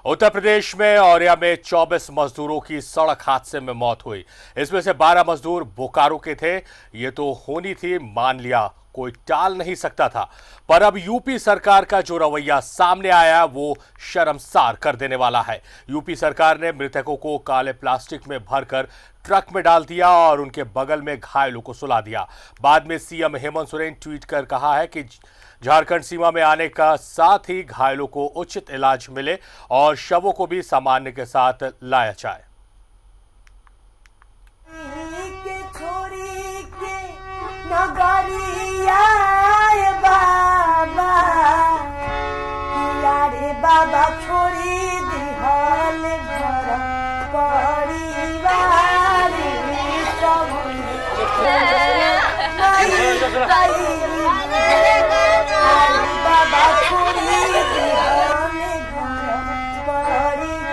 उत्तर प्रदेश में औरैया में 24 मजदूरों की सड़क हादसे में मौत हुई। इसमें से 12 मजदूर बोकारो के थे। ये तो होनी थी, मान लिया, कोई टाल नहीं सकता था। पर अब यूपी सरकार का जो रवैया सामने आया वो शर्मसार कर देने वाला है। यूपी सरकार ने मृतकों को काले प्लास्टिक में भरकर ट्रक में डाल दिया और उनके बगल में घायलों को सुला दिया। बाद में सीएम हेमंत सोरेन ट्वीट कर कहा है कि झारखंड सीमा में आने का साथ ही घायलों को उचित इलाज मिले और शवों को भी सामान्य के साथ लाया जाए। बाबा छोड़ी दिहाल घर परिवार बाबा छोड़ी दिहाल घर परिवार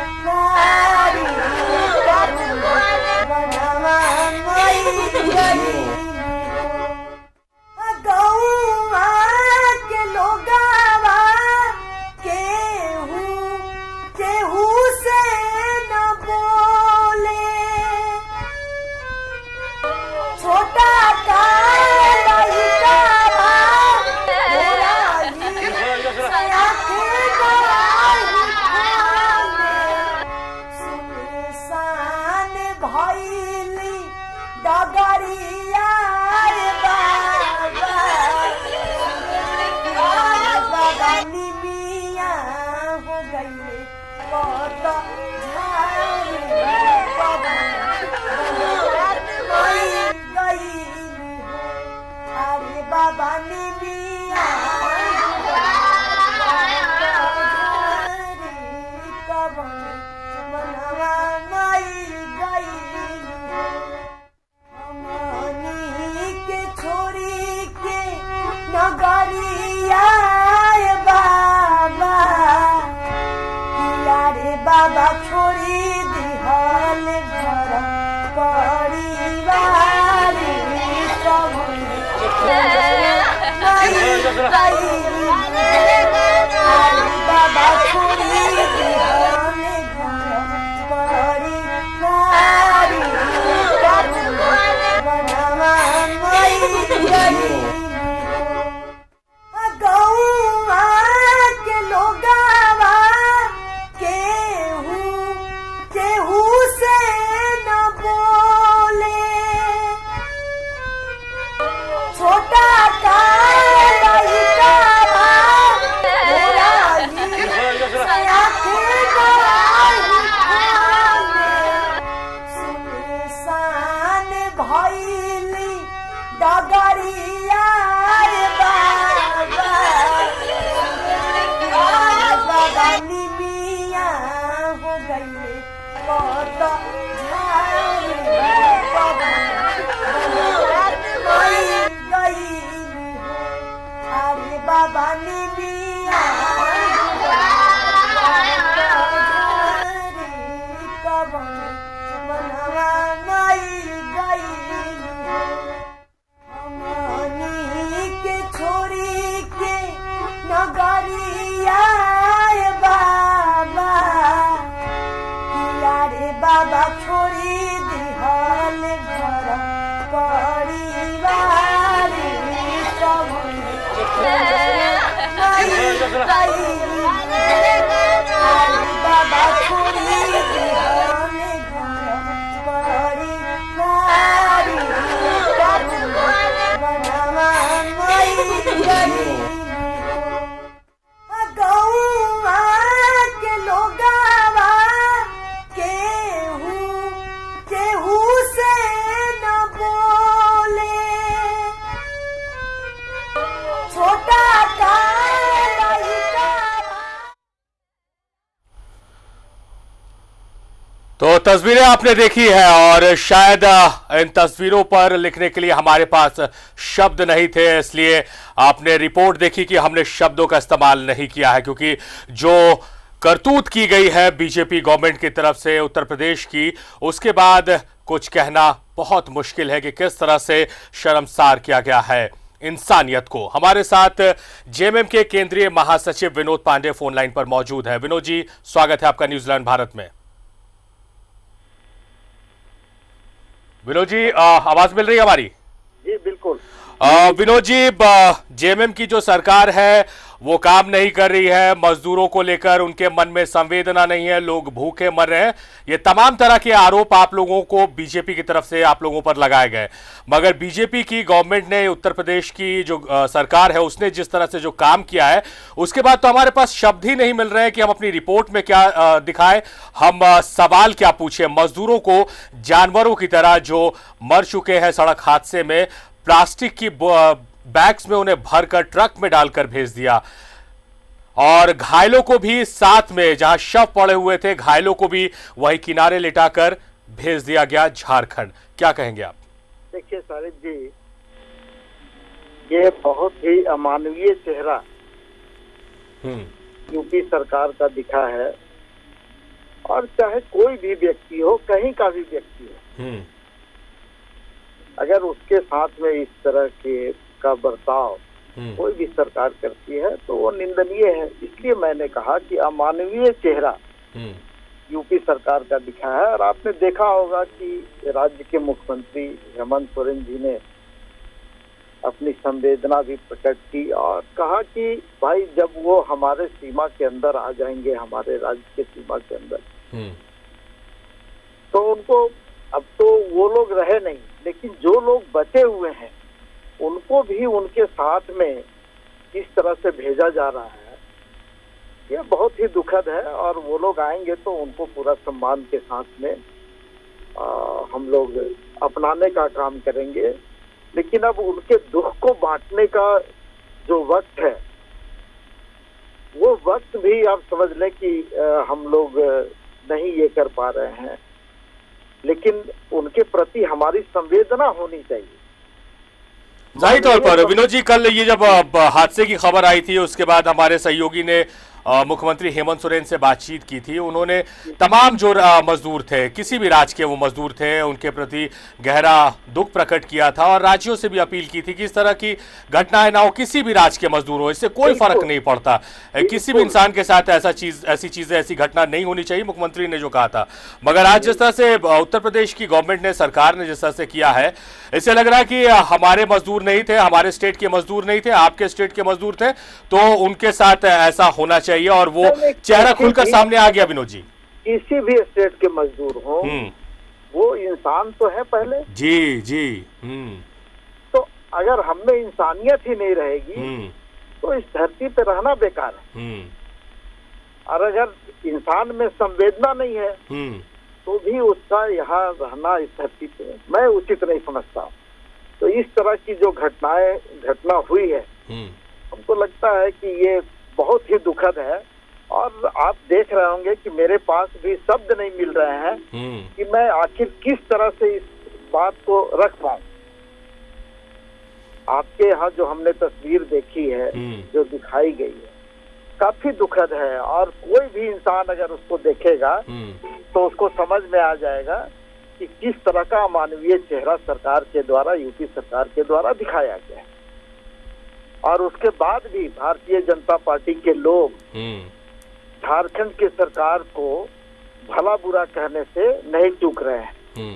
गौवा के लोगावा केहू से न बोले छोटा का लइकावा सुनसान भइली डगरिया बाबा ने मिया मनवा मई गई हमनी के छोरी के नगरिया बाबा रे बाबा छोड़ी दिहाल घर परिवार बाबा छोड़ी दिहाल घर परिवार गौवा के लोगावा केहू से न बोले छोटा का लइकावा सुनसान भइली डगरिया बाबा निमिया हो गई अरे बाबा निमिया मनवा मई गई हमनी के छोरी के नगरिया बाबा रे बाबा छोड़ी दिहाल घर परिवार बाबा छोड़ी दिहाल घर परिवार गौवा के लोगावा केहू से न बोले छोटा का तो तस्वीरें आपने देखी है और शायद इन तस्वीरों पर लिखने के लिए हमारे पास शब्द नहीं थे, इसलिए आपने रिपोर्ट देखी कि हमने शब्दों का इस्तेमाल नहीं किया है, क्योंकि जो करतूत की गई है बीजेपी गवर्नमेंट की तरफ से उत्तर प्रदेश की, उसके बाद कुछ कहना बहुत मुश्किल है कि किस तरह से शर्मसार किया गया है इंसानियत को। हमारे साथ जेएमएम के केंद्रीय महासचिव विनोद पांडे फोन लाइन पर मौजूद है। विनोद जी, स्वागत है आपका न्यूजीलैंड भारत में। विनोद जी, आवाज मिल रही है हमारी? जी बिल्कुल। विनोद जी, जेएमएम की जो सरकार है वो काम नहीं कर रही है, मजदूरों को लेकर उनके मन में संवेदना नहीं है, लोग भूखे मर रहे हैं, ये तमाम तरह के आरोप आप लोगों को बीजेपी की तरफ से आप लोगों पर लगाए गए। मगर बीजेपी की गवर्नमेंट ने, उत्तर प्रदेश की जो सरकार है उसने जिस तरह से जो काम किया है उसके बाद तो हमारे पास शब्द ही नहीं मिल रहे हैं कि हम अपनी रिपोर्ट में क्या दिखाएं, हम सवाल क्या पूछे। मजदूरों को जानवरों की तरह जो मर चुके हैं सड़क हादसे में, प्लास्टिक की बैग्स में उन्हें भरकर ट्रक में डालकर भेज दिया, और घायलों को भी साथ में, जहां शव पड़े हुए थे घायलों को भी वही किनारे लिटाकर भेज दिया गया झारखंड। क्या कहेंगे आप? देखिए सारिद जी, ये बहुत ही अमानवीय चेहरा यूपी सरकार का दिखा है, और चाहे कोई भी व्यक्ति हो, कहीं का भी व्यक्ति हो, अगर उसके साथ में इस तरह का बर्ताव कोई भी सरकार करती है तो वो निंदनीय है। इसलिए मैंने कहा कि अमानवीय चेहरा यूपी सरकार का दिखा है। और आपने देखा होगा कि राज्य के मुख्यमंत्री हेमंत सोरेन जी ने अपनी संवेदना भी प्रकट की और कहा कि भाई जब वो हमारे सीमा के अंदर आ जाएंगे, हमारे राज्य के सीमा के अंदर, तो उनको, अब तो वो लोग रहे नहीं, लेकिन जो लोग बचे हुए हैं उनको भी उनके साथ में इस तरह से भेजा जा रहा है, ये बहुत ही दुखद है। और वो लोग आएंगे तो उनको पूरा सम्मान के साथ में हम लोग अपनाने का काम करेंगे। लेकिन अब उनके दुख को बांटने का जो वक्त है, वो वक्त भी आप समझ लें कि हम लोग नहीं ये कर पा रहे हैं। लेकिन उनके प्रति हमारी संवेदना होनी चाहिए। जाहिर तौर पर विनोद जी, कल ये जब हादसे की खबर आई थी उसके बाद हमारे सहयोगी ने मुख्यमंत्री हेमंत सोरेन से बातचीत की थी। उन्होंने तमाम जो मजदूर थे, किसी भी राज्य के वो मजदूर थे, उनके प्रति गहरा दुख प्रकट किया था और राज्यों से भी अपील की थी कि इस तरह की घटनाएं ना हो। किसी भी राज्य के मजदूर हो, इससे कोई फर्क नहीं पड़ता, किसी भी इंसान के साथ ऐसी चीजें, ऐसी घटना नहीं होनी चाहिए, मुख्यमंत्री ने जो कहा था। मगर आज जिस तरह से उत्तर प्रदेश की गवर्नमेंट ने, सरकार ने जिस तरह से किया है, इससे लग रहा है कि हमारे मजदूर नहीं थे, हमारे स्टेट के मजदूर नहीं थे, आपके स्टेट के मजदूर थे, तो उनके साथ ऐसा होना चाहिए। और वो चेहरा खुलकर सामने आ गया। विनोद जी, किसी भी स्टेट के मजदूर हो, वो इंसान तो है पहले। जी जी। तो अगर हम में इंसानियत ही नहीं रहेगी तो इस धरती पे रहना बेकार है। और अगर इंसान में संवेदना नहीं है तो भी उसका यहाँ रहना इस धरती पे मैं उचित नहीं समझता। तो इस तरह की जो घटना हुई है, हमको लगता है कि ये बहुत ही दुखद है। और आप देख रहे होंगे कि मेरे पास भी शब्द नहीं मिल रहे हैं कि मैं आखिर किस तरह से इस बात को रख पाऊं। आपके यहाँ जो हमने तस्वीर देखी है, जो दिखाई गई है, काफी दुखद है। और कोई भी इंसान अगर उसको देखेगा तो उसको समझ में आ जाएगा कि किस तरह का अमानवीय चेहरा सरकार के द्वारा, यूपी सरकार के द्वारा दिखाया गया है। और उसके बाद भी भारतीय जनता पार्टी के लोग झारखंड की सरकार को भला बुरा कहने से नहीं चूक रहे हैं।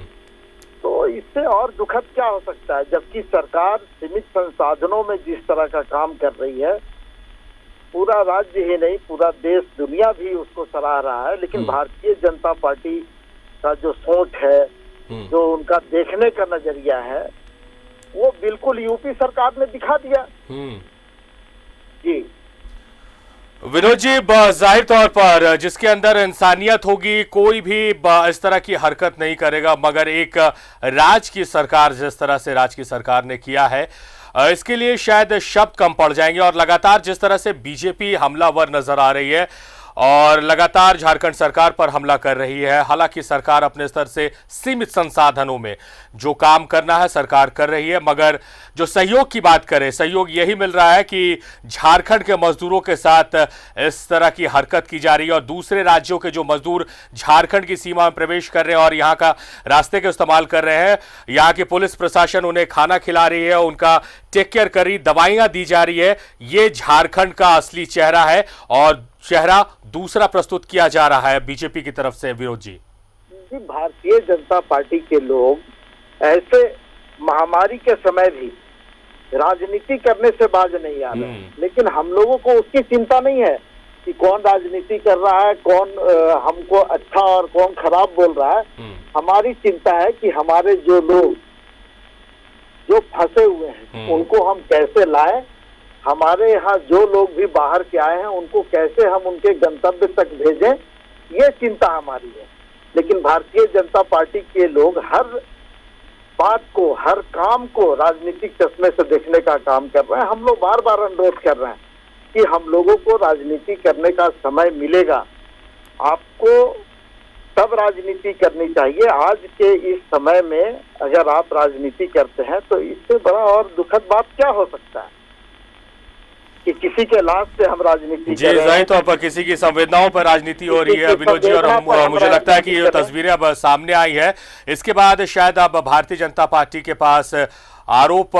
तो इससे और दुखद क्या हो सकता है, जबकि सरकार सीमित संसाधनों में जिस तरह का काम कर रही है, पूरा राज्य ही नहीं, पूरा देश, दुनिया भी उसको सराह रहा है। लेकिन भारतीय जनता पार्टी का जो सोच है, जो उनका देखने का नजरिया है, वो बिल्कुल यूपी सरकार ने दिखा दिया। जी विनोद जी, जाहिर तौर पर जिसके अंदर इंसानियत होगी कोई भी इस तरह की हरकत नहीं करेगा। मगर एक राज्य की सरकार, जिस तरह से राज्य की सरकार ने किया है, इसके लिए शायद शब्द कम पड़ जाएंगे। और लगातार जिस तरह से बीजेपी हमलावर नजर आ रही है और लगातार झारखंड सरकार पर हमला कर रही है, हालांकि सरकार अपने स्तर से सीमित संसाधनों में जो काम करना है सरकार कर रही है, मगर जो सहयोग की बात करें, सहयोग यही मिल रहा है कि झारखंड के मजदूरों के साथ इस तरह की हरकत की जा रही है और दूसरे राज्यों के जो मजदूर झारखंड की सीमा में प्रवेश कर रहे हैं और यहाँ का रास्ते का इस्तेमाल कर रहे हैं, यहाँ की पुलिस प्रशासन उन्हें खाना खिला रही है, उनका टेक केयर करी, दवाइयां दी जा रही है, ये झारखंड का असली चेहरा है और चेहरा दूसरा प्रस्तुत किया जा रहा है बीजेपी की तरफ से। विनोद जी, भारतीय जनता पार्टी के लोग ऐसे महामारी के समय भी राजनीति करने से बाज नहीं आ रहे, लेकिन हम लोगों को उसकी चिंता नहीं है कि कौन राजनीति कर रहा है, कौन हमको अच्छा और कौन खराब बोल रहा है। हमारी चिंता है कि हमारे जो लोग जो फंसे हुए हैं उनको हम कैसे लाएं, हमारे यहाँ जो लोग भी बाहर के आए हैं उनको कैसे हम उनके गंतव्य तक भेजें, ये चिंता हमारी है। लेकिन भारतीय जनता पार्टी के लोग हर बात को, हर काम को राजनीतिक चश्मे से देखने का काम कर रहे हैं। हम लोग बार बार अनुरोध कर रहे हैं कि हम लोगों को राजनीति करने का समय मिलेगा, आपको तब राजनीति करनी चाहिए। आज के इस समय में अगर आप राजनीति करते हैं तो इससे बड़ा और दुखद बात क्या हो सकता है कि किसी के लाश से हम राजनीति जी जाहिर तौर पर किसी की संवेदनाओं पर राजनीति हो रही है विनोद जी, और मुझे लगता है कि ये तस्वीरें अब सामने आई है, इसके बाद शायद अब भारतीय जनता पार्टी के पास आरोप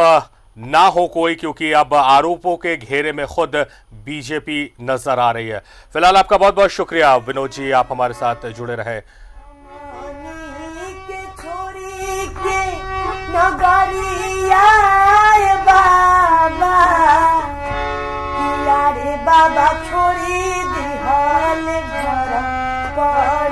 ना हो कोई, क्योंकि अब आरोपों के घेरे में खुद बीजेपी नजर आ रही है। फिलहाल आपका बहुत बहुत शुक्रिया विनोद जी, आप हमारे साथ जुड़े रहे। बाबा छोड़ी दिहल घर पर